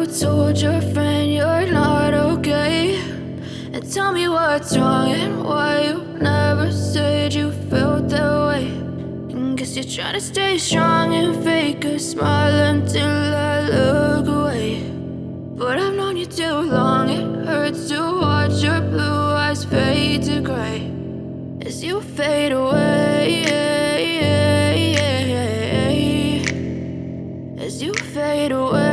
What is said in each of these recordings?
you told your friend you're not okay? And tell me what's wrong and why you never said you felt that way. And guess you're trying to stay strong and fake a smile until I look away. But I've known you too long, it hurts to watch your blue eyes fade to gray as you fade away, as you fade away.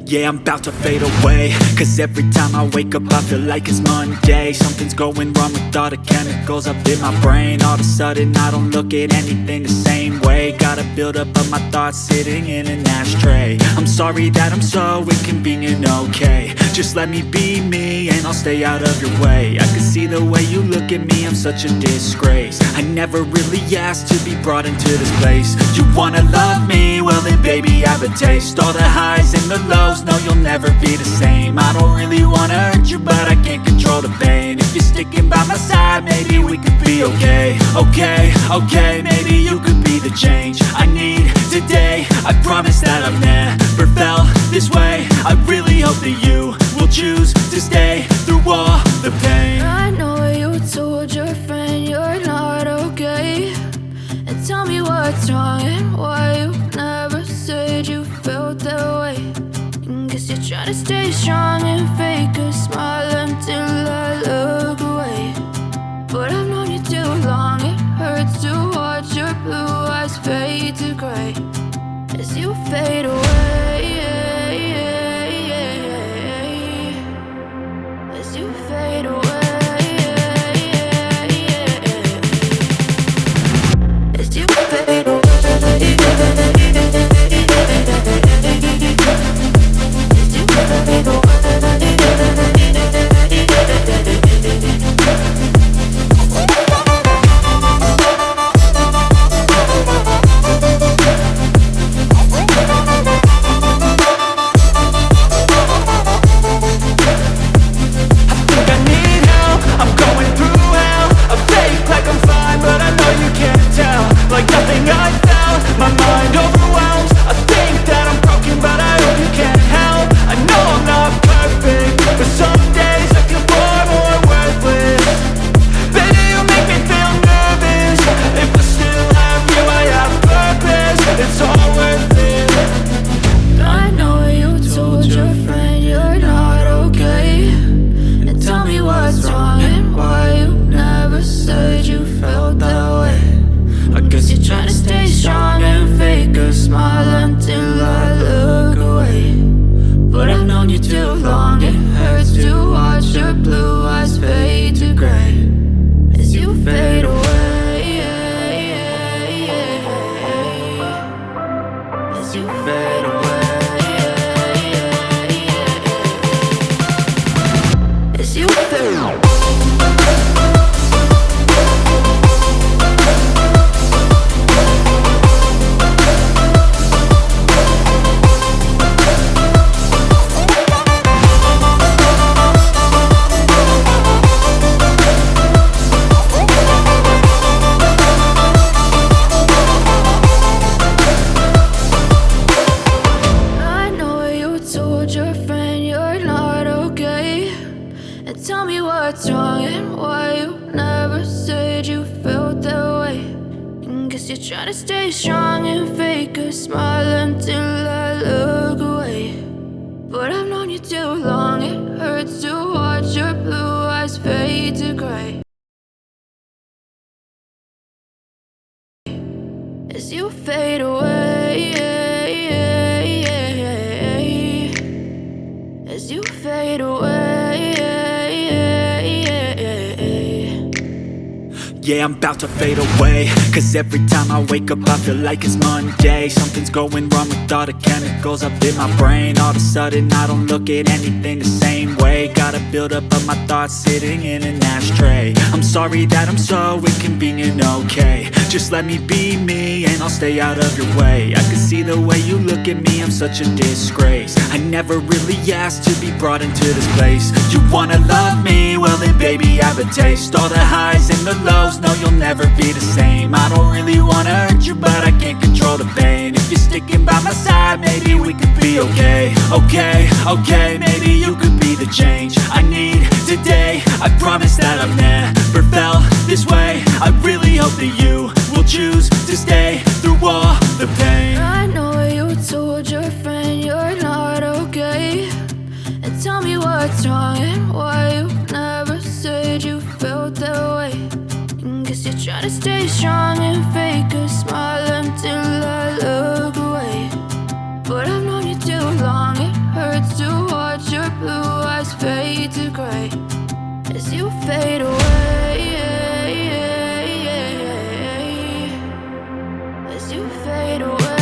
Yeah, I'm about to fade away, cause every time I wake up I feel like it's Monday. Something's going wrong with all the chemicals up in my brain. All of a sudden I don't look at anything the same way. Got a buildup of my thoughts sitting in an ashtray. I'm sorry that I'm so inconvenient, okay? Just let me be me and I'll stay out of your way. I can see the way you look at me, I'm such a disgrace. I never really asked to be brought into this place. You wanna love me? Well then baby I have a taste. All the highs and the lows, no you'll never be the same. I don't really wanna hurt you but I can't control the pain. If you're sticking by my side maybe we could be okay. Okay, maybe you could be the change I need today. I promise that I've never felt this way. I really hope that you will choose to stay through all the pain. I know you told your friend you're not okay. And tell me what's wrong and why you never said you felt that way. And guess you're trying to stay strong and fake a smile until I look away. But I've known you too long, it hurts to watch your blue eyes fade to gray as you fade away, as you fade away, as you fade away. Trying to stay strong and fake a smile until I look away. But I've known you too long, it hurts to watch your blue eyes fade to gray as you fade away, as you fade away. Yeah, I'm about to fade away, cause every time I wake up I feel like it's Monday. Something's going wrong with all the chemicals up in my brain. All of a sudden I don't look at anything the same way. Got a buildup of my thoughts sitting in an ashtray. I'm sorry that I'm so inconvenient, okay? Just let me be me and I'll stay out of your way. I can see the way you look at me, I'm such a disgrace. I never really asked to be brought into this place. You wanna love me? Well then baby I have a taste. All the highs and the lows, no you'll never be the same. I don't really wanna hurt you but I can't control the pain. If you're be okay, okay, okay. Maybe you could be the change I need today. I promise that I've never felt this way. I really hope that you will choose to stay through all the pain. I know you told your friend you're not okay, and tell me what's wrong and why you never said you felt that way. Guess you're trying to stay strong and fake a smile until I look away. But I've known you too long, it hurts to watch your blue eyes fade to gray as you fade away, as you fade away,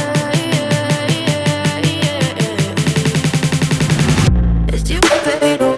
as you fade away.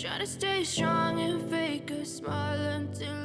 Trying to stay strong and fake a smile until